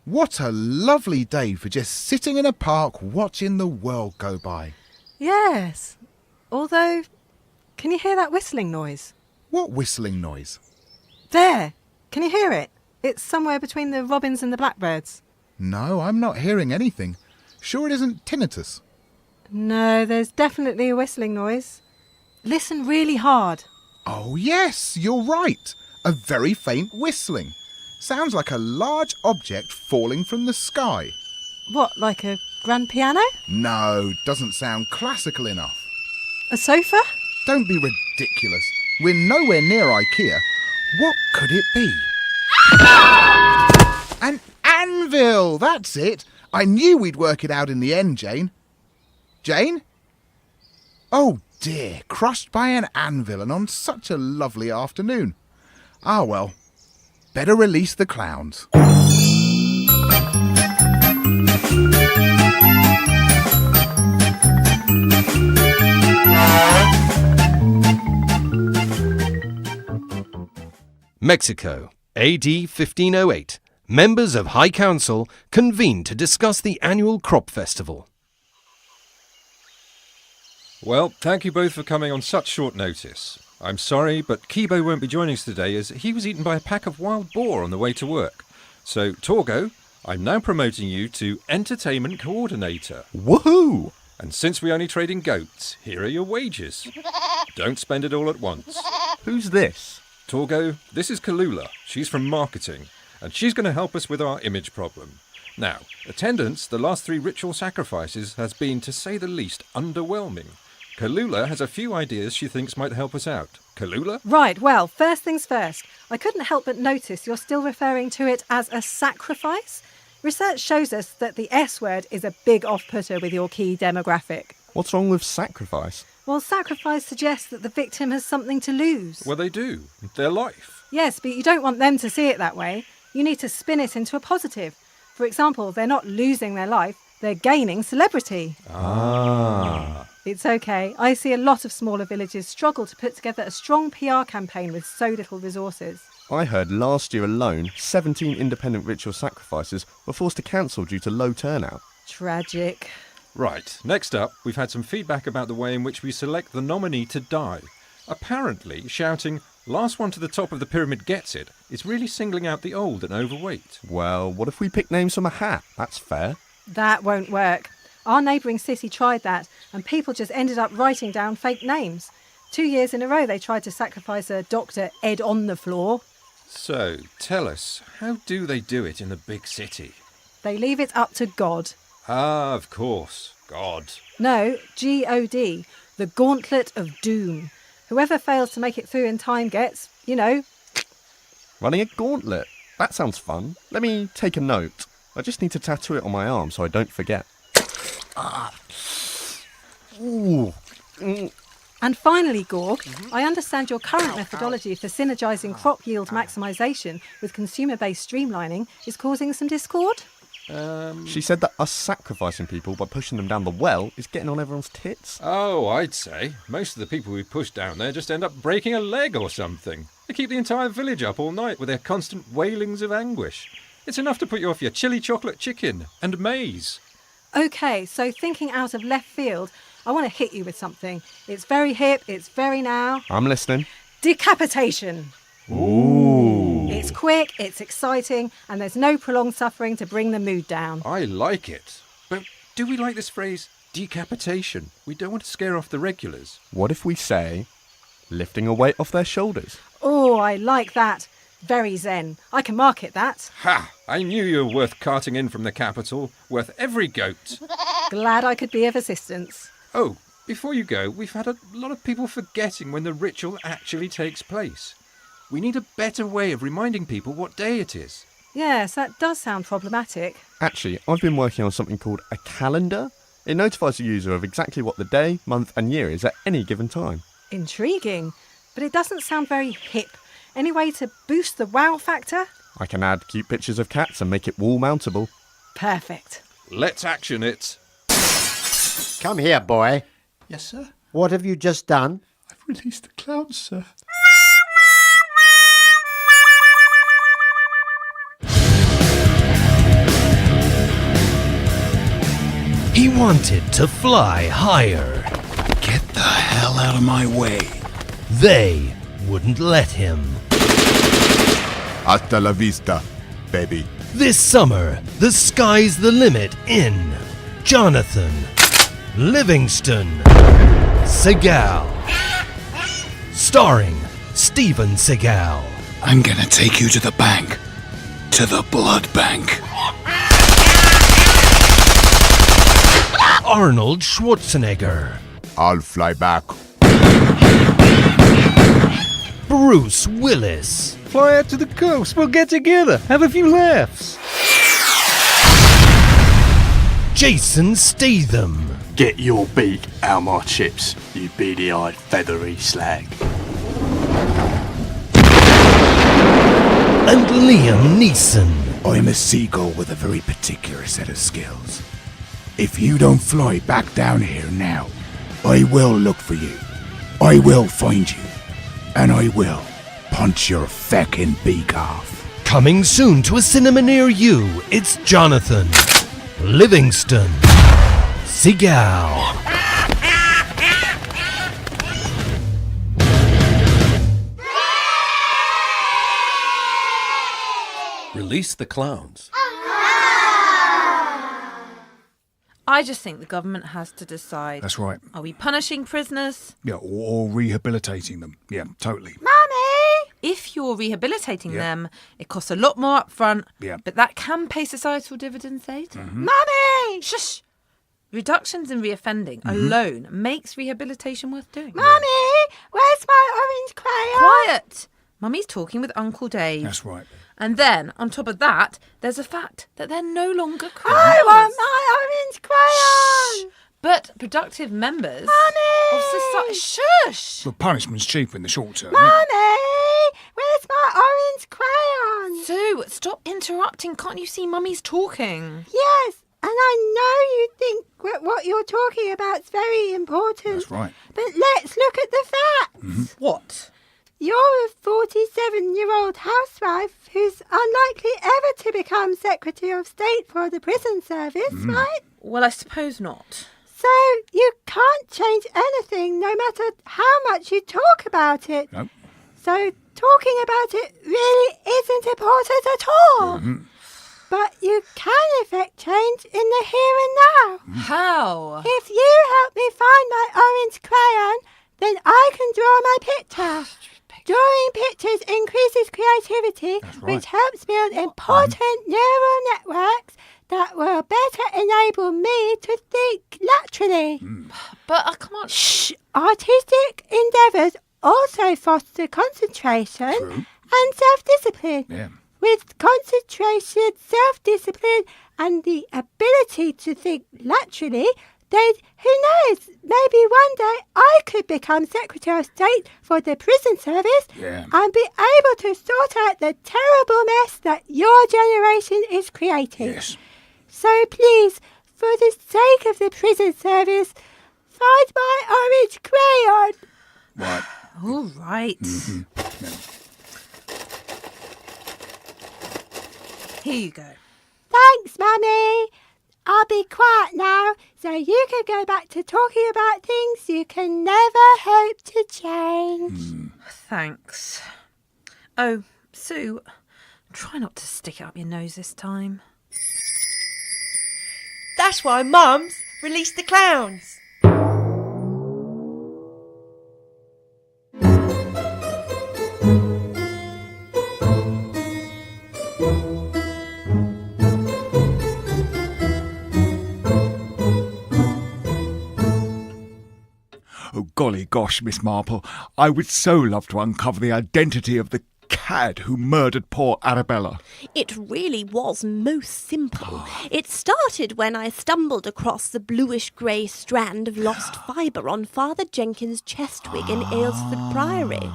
What a lovely day for just sitting in a park watching the world go by. Yes. Although, can you hear that whistling noise? What whistling noise? There. Can you hear it? It's somewhere between the robins and the blackbirds. No, I'm not hearing anything. Sure it isn't tinnitus? No, there's definitely a whistling noise. Listen really hard. Oh yes, you're right. A very faint whistling. Sounds like a large object falling from the sky. What, like a grand piano? No, doesn't sound classical enough. A sofa? Don't be ridiculous. We're nowhere near IKEA. What could it be? An anvil! That's it. I knew we'd work it out in the end, Jane. Jane? Oh dear, crushed by an anvil and on such a lovely afternoon. Ah well, better release the clowns. Mexico, AD 1508. Members of High Council convene to discuss the annual crop festival. Well, thank you both for coming on such short notice. I'm sorry, but Kibo won't be joining us today as he was eaten by a pack of wild boar on the way to work. So, Torgo, I'm now promoting you to Entertainment Coordinator. Woohoo! And since we only trade in goats, here are your wages. Don't spend it all at once. Who's this? Torgo, this is Kalula. She's from marketing, and she's going to help us with our image problem. Now, attendance the last 3 ritual sacrifices has been, to say the least, underwhelming. Kalula has a few ideas she thinks might help us out. Kalula? Right, well, first things first. I couldn't help but notice you're still referring to it as a sacrifice. Research shows us that the S word is a big off-putter with your key demographic. What's wrong with sacrifice? Well, sacrifice suggests that the victim has something to lose. Well, they do. Their life. Yes, but you don't want them to see it that way. You need to spin it into a positive. For example, they're not losing their life, they're gaining celebrity. Ah. It's okay. I see a lot of smaller villages struggle to put together a strong PR campaign with so little resources. I heard last year alone, 17 independent ritual sacrifices were forced to cancel due to low turnout. Tragic. Right, next up, we've had some feedback about the way in which we select the nominee to die. Apparently, shouting, "Last one to the top of the pyramid gets it," is really singling out the old and overweight. Well, what if we pick names from a hat? That's fair. That won't work. Our neighbouring city tried that, and people just ended up writing down fake names. 2 years in a row they tried to sacrifice a Dr. Ed on the floor. So, tell us, how do they do it in the big city? They leave it up to God. Ah, of course. God. No, G-O-D, the Gauntlet of Doom. Whoever fails to make it through in time gets, you know. Running a gauntlet. That sounds fun. Let me take a note. I just need to tattoo it on my arm so I don't forget. Ooh. And finally, Gorg, I understand your current methodology for synergising crop yield maximisation with consumer-based streamlining is causing some discord? She said that us sacrificing people by pushing them down the well is getting on everyone's tits. Oh, I'd say. Most of the people we push down there just end up breaking a leg or something. They keep the entire village up all night with their constant wailings of anguish. It's enough to put you off your chili chocolate chicken and maize. OK, so thinking out of left field, I want to hit you with something. It's very hip, it's very now. I'm listening. Decapitation. Ooh. It's quick, it's exciting, and there's no prolonged suffering to bring the mood down. I like it. But do we like this phrase, decapitation? We don't want to scare off the regulars. What if we say, lifting a weight off their shoulders? Oh, I like that. Very zen. I can market that. Ha! I knew you were worth carting in from the capital, worth every goat. Glad I could be of assistance. Oh, before you go, we've had a lot of people forgetting when the ritual actually takes place. We need a better way of reminding people what day it is. Yes, that does sound problematic. Actually, I've been working on something called a calendar. It notifies the user of exactly what the day, month and year is at any given time. Intriguing, but it doesn't sound very hip. Any way to boost the wow factor? I can add cute pictures of cats and make it wall mountable. Perfect. Let's action it. Come here, boy. Yes, sir? What have you just done? I've released the clowns, sir. He wanted to fly higher. Get the hell out of my way. They wouldn't let him. Hasta la vista, baby. This summer, the sky's the limit in Jonathan Livingston Seagal. Starring Steven Seagal. I'm gonna take you to the bank. To the blood bank. Arnold Schwarzenegger. I'll fly back. Bruce Willis. Fly out to the coast, we'll get together, have a few laughs. Jason Statham. Get your beak out my chips, you beady-eyed feathery slag. And Liam Neeson. I'm a seagull with a very particular set of skills. If you don't fly back down here now, I will look for you. I will find you. And I will punch your feckin' beak off. Coming soon to a cinema near you, it's Jonathan Livingston Seagal. Release the clowns. I just think the government has to decide. That's right. Are we punishing prisoners? Yeah, or rehabilitating them. Yeah, totally. Mummy! If you're rehabilitating Yeah. them, it costs a lot more up front, Yeah. but that can pay societal dividends later. Mhm. Mummy! Shush! Reductions in reoffending Mhm. alone makes rehabilitation worth doing. Mummy, where's my orange crayon? Quiet! Mummy's talking with Uncle Dave. That's right. And then, on top of that, there's the fact that they're no longer crayons. I want my orange crayon! But productive members of society... Shush! The punishment's cheap in the short term. Mummy, where's my orange crayon? Sue, stop interrupting. Can't you see Mummy's talking? Yes, and I know you think what you're talking about is very important. That's right. But let's look at the facts. What? You're a 47-year-old housewife who's unlikely ever to become Secretary of State for the prison service, right? Well, I suppose not. So you can't change anything no matter how much you talk about it. Nope. So talking about it really isn't important at all. But you can effect change in the here and now. How? If you help me find my orange crayon, then I can draw my picture. Drawing pictures increases creativity, which helps build important neural networks that will better enable me to think laterally. But I can't... Shh! Artistic endeavours also foster concentration and self-discipline. Yeah. With concentration, self-discipline and the ability to think laterally, then who knows, maybe one day I could become Secretary of State for the prison service and be able to sort out the terrible mess that your generation is creating. Yes. So please, for the sake of the prison service, find my orange crayon. Right. All right. Here you go. Thanks, Mummy. I'll be quiet now so you can go back to talking about things you can never hope to change. Thanks. Oh, Sue, try not to stick it up your nose this time. That's why Mum's released the clowns. Oh, golly gosh, Miss Marple. I would so love to uncover the identity of the cad who murdered poor Arabella. It really was most simple. It started when I stumbled across the bluish-grey strand of lost fibre on Father Jenkins' chest wig in Aylesford Priory.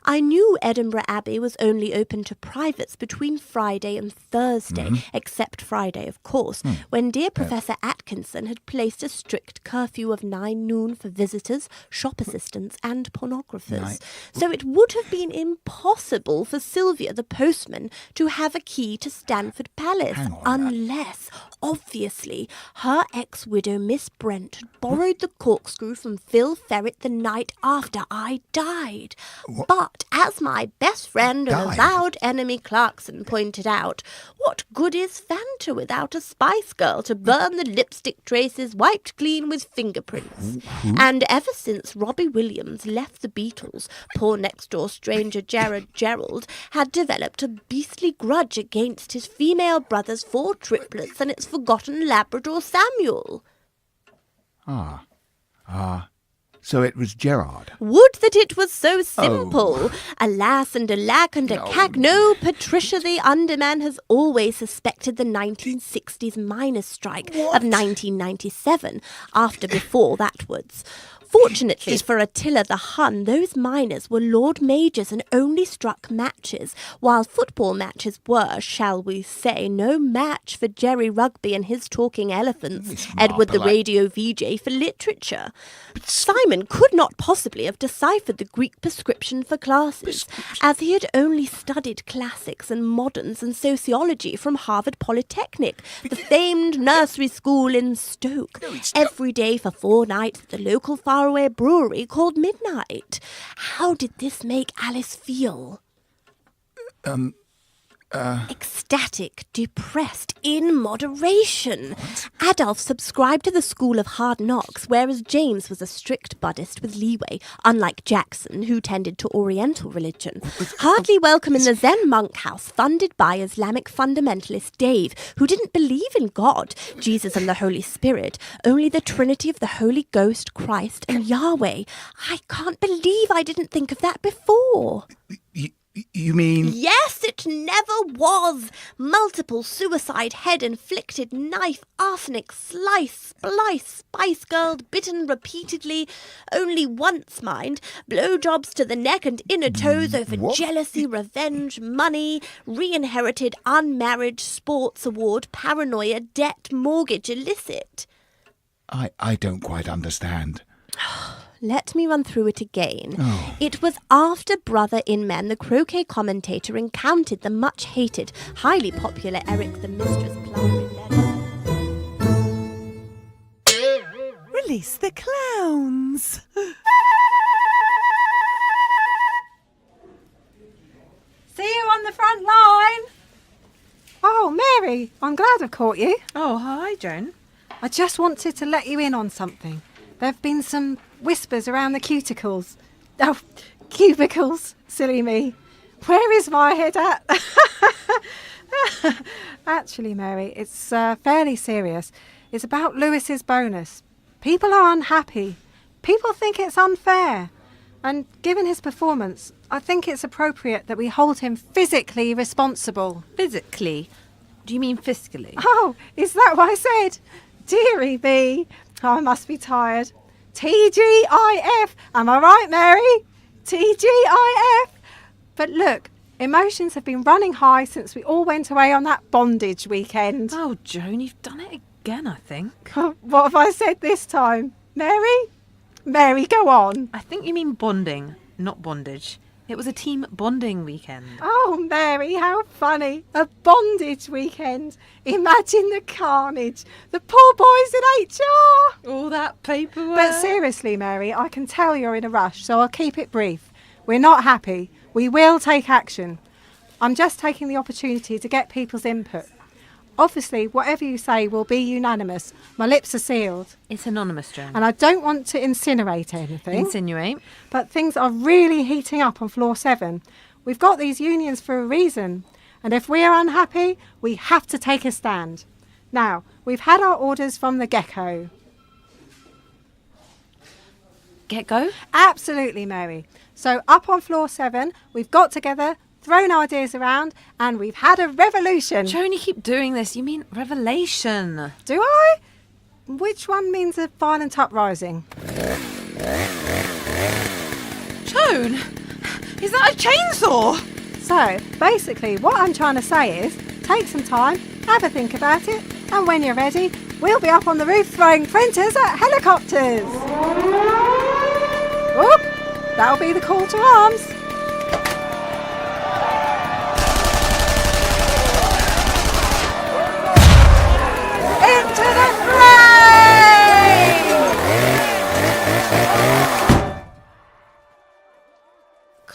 I knew Edinburgh Abbey was only open to privates between Friday and Thursday, except Friday, of course, when dear Professor Atkinson had placed a strict curfew of 9 noon for visitors, shop assistants and pornographers. So it would have been impossible for Sylvia, the postman, to have a key to Stanford Palace, unless, obviously, her ex-widow Miss Brent had borrowed the corkscrew from Phil Ferret the night after I died. But, as my best friend and avowed enemy Clarkson pointed out, what good is Fanta without a Spice Girl to burn the lipstick traces wiped clean with fingerprints? And ever since Robbie Williams left the Beatles, poor next-door stranger Jared Gerald had developed a beastly grudge against his female brother's 4 triplets and its forgotten Labrador Samuel. So it was Gerard. Would that it was so simple! Alas and alack and a cack, no, Patricia the Underman has always suspected the 1960s miners' strike of 1997, before thatwards. Fortunately for Attila the Hun, those miners were Lord Majors and only struck matches, while football matches were, shall we say, no match for Jerry Rugby and his talking elephants, Edward the radio VJ for literature. Simon could not possibly have deciphered the Greek prescription for classes, as he had only studied classics and moderns and sociology from Harvard Polytechnic, the famed nursery school in Stoke, every day for 4 nights at the local faraway brewery called Midnight. How did this make Alice feel? Ecstatic, depressed, in moderation. Adolf subscribed to the school of hard knocks, whereas James was a strict Buddhist with leeway, unlike Jackson, who tended to Oriental religion. Hardly welcome in the Zen monk house, funded by Islamic fundamentalist Dave, who didn't believe in God, Jesus and the Holy Spirit, only the Trinity of the Holy Ghost, Christ and Yahweh. I can't believe I didn't think of that before. You mean... Yes, it never was. Multiple suicide, head-inflicted, knife, arsenic, slice, splice, spice-girled, bitten repeatedly, only once, mind, blowjobs to the neck and inner toes over jealousy, revenge, money, re-inherited, unmarried, sports award, paranoia, debt, mortgage, illicit. I don't quite understand. Let me run through it again. It was after Brother Inman, the croquet commentator, encountered the much-hated, highly popular Eric the Mistress Plumber in leather. Release the clowns. See you on the front line. Oh, Mary, I'm glad I've caught you. Oh, hi, Joan. I just wanted to let you in on something. There have been some whispers around the cuticles. Oh, cubicles, silly me. Where is my head at? Actually, Mary, it's fairly serious. It's about Lewis's bonus. People are unhappy. People think it's unfair. And given his performance, I think it's appropriate that we hold him physically responsible. Physically? Do you mean fiscally? Oh, is that what I said? Dearie me. I must be tired. TGIF. Am I right, Mary? TGIF. But look, emotions have been running high since we all went away on that bondage weekend. Oh, Joan, you've done it again, I think. What have I said this time? Mary? Mary, go on. I think you mean bonding, not bondage. It was a team bonding weekend. Oh, Mary, how funny. A bondage weekend. Imagine the carnage. The poor boys in HR. All that paperwork. But seriously, Mary, I can tell you're in a rush, so I'll keep it brief. We're not happy. We will take action. I'm just taking the opportunity to get people's input. Obviously, whatever you say will be unanimous. My lips are sealed. It's anonymous, Joan. And I don't want to incinerate anything. Insinuate. But things are really heating up on floor 7. We've got these unions for a reason. And if we're unhappy, we have to take a stand. Now, we've had our orders from the Gecko. Get-go? Absolutely, Mary. So up on floor 7, we've got together, thrown ideas around, and we've had a revolution. Joan, you keep doing this. You mean revelation. Do I? Which one means a violent uprising? Joan! Is that a chainsaw? So, basically, what I'm trying to say is, take some time, have a think about it, and when you're ready, we'll be up on the roof throwing printers at helicopters. Oop, that'll be the call to arms. Into the flames!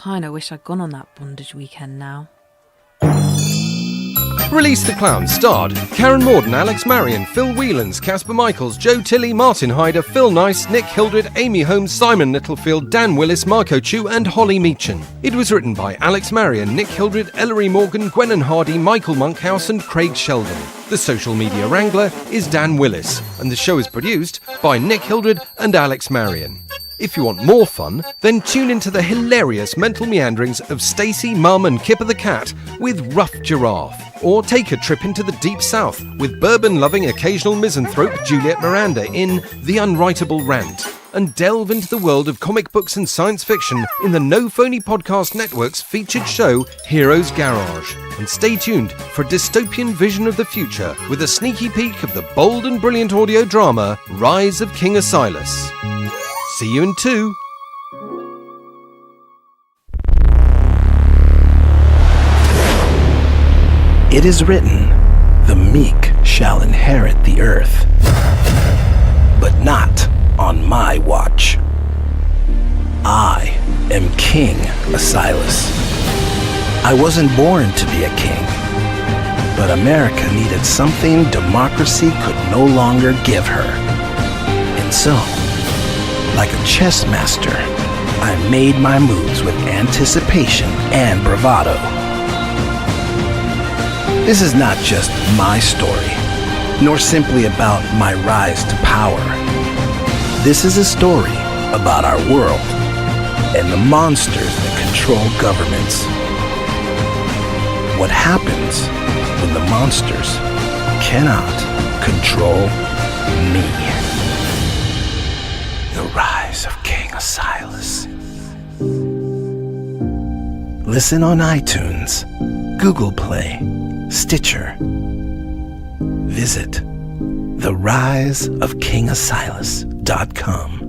Kinda wish I'd gone on that bondage weekend now. Release the Clowns starred Karen Morden, Alex Marion, Phil Whelans, Casper Michaels, Joe Tilley, Martin Hyder, Phil Nice, Nick Hildred, Amy Holmes, Simon Littlefield, Dan Willis, Marco Chu and Holly Meachin. It was written by Alex Marion, Nick Hildred, Ellery Morgan, Gwennon Hardy, Michael Monkhouse and Craig Sheldon. The social media wrangler is Dan Willis, and the show is produced by Nick Hildred and Alex Marion. If you want more fun, then tune into the hilarious mental meanderings of Stacey, Mum and Kipper the Cat with Rough Giraffe. Or take a trip into the deep south with bourbon-loving occasional misanthrope Juliet Miranda in The Unwritable Rant. And delve into the world of comic books and science fiction in the No Phony Podcast Network's featured show Heroes Garage. And stay tuned for a dystopian vision of the future with a sneaky peek of the bold and brilliant audio drama Rise of King Asilas. See you in 2. It is written, the meek shall inherit the earth, but not on my watch. I am King Asilas. I wasn't born to be a king, but America needed something democracy could no longer give her. And so, like a chess master, I made my moves with anticipation and bravado. This is not just my story, nor simply about my rise to power. This is a story about our world and the monsters that control governments. What happens when the monsters cannot control me? The Rise of King Asilas. Listen on iTunes, Google Play, Stitcher. Visit theriseofkingasilas.com.